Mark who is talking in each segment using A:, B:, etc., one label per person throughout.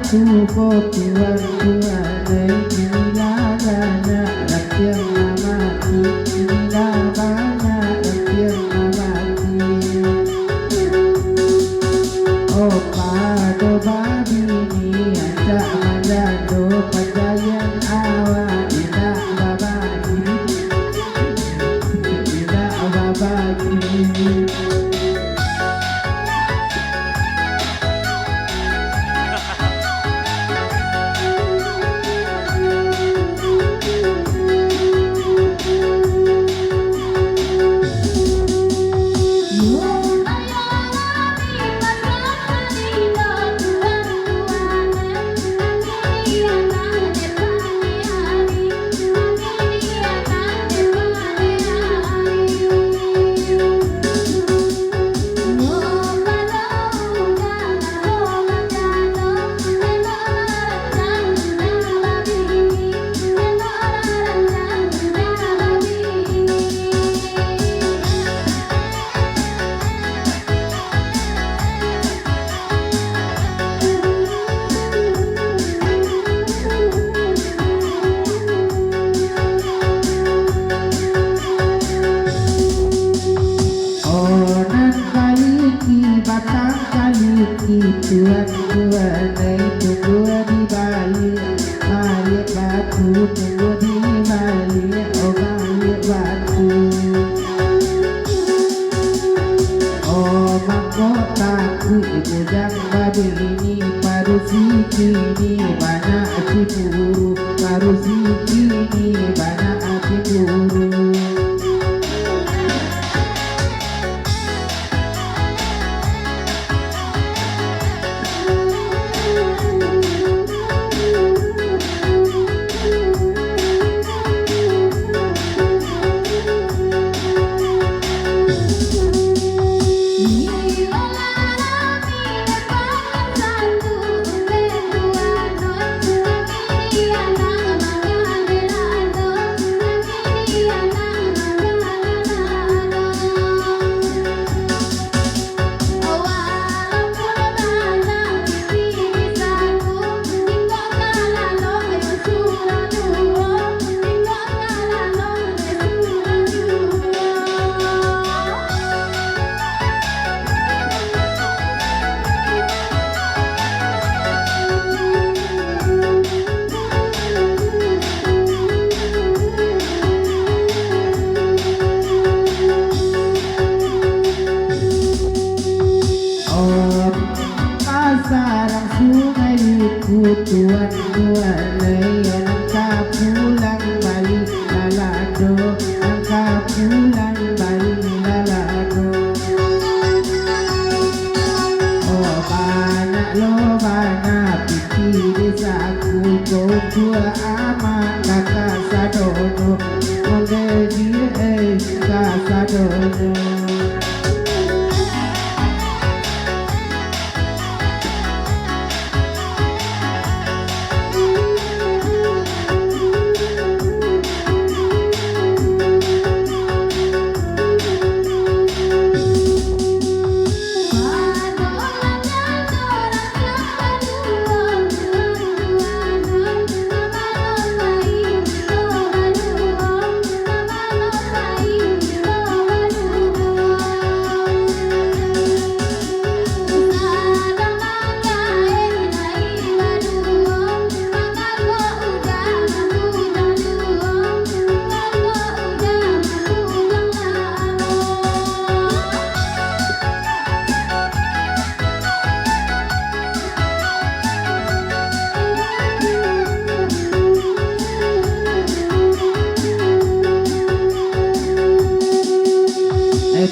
A: satu potuan tua bila banyak rakyat mati bila banyak rakyat mati oh pada babi ni ada mandado pajayan awak tidak babagi tidak babagi tuan-tuan tunggu di balik balik batu tunggu di balik oh balik batu oh mahkotaku bujang babi ini baru sikini banyak cemburu baru sikini banyak cemburu sarang sungai tuan-tuan angka pulang balik lalado angka pulang balik lalado oh banyak lo banyak piti desaku kau tua amat kakak sadono mengeji kakak sadono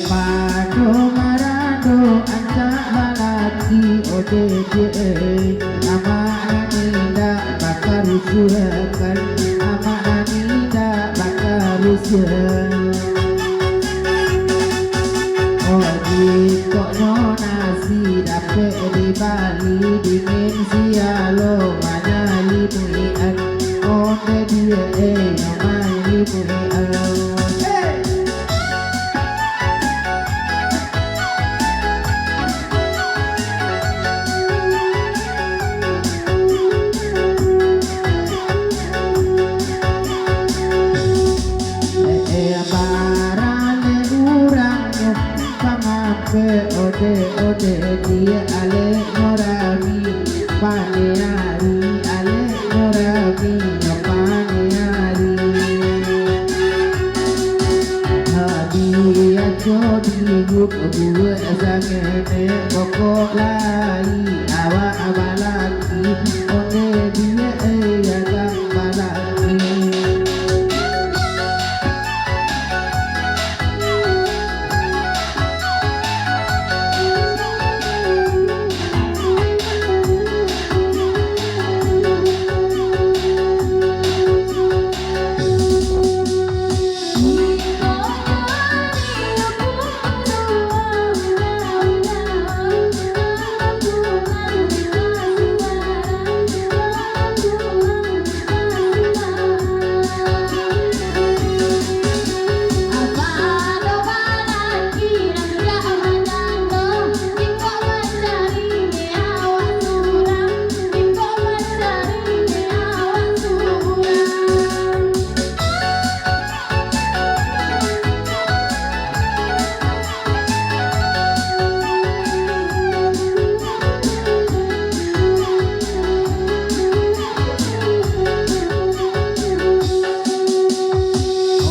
A: Pado marado ancak balaki odege amak nida bakar usulkan amak nida bakar usul oh kok no nasi dapet di Bali dingin sialo mana libuan oh dia nama libuan pe ode ode dia ale norabi paneari ale norabi paneari habia jodi guk gue sangene pokok lai awa abalaki ode dia ya kang balaki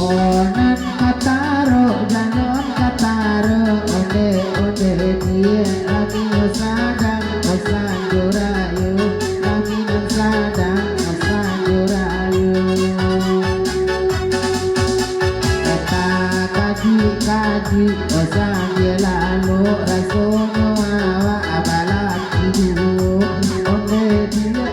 A: onan kataro janon kataro ode ode dia kami sadang osan jorayu kami sadang osan jorayu kata kaji kaji osan jelalo rasono awa abalaki dulu ode dia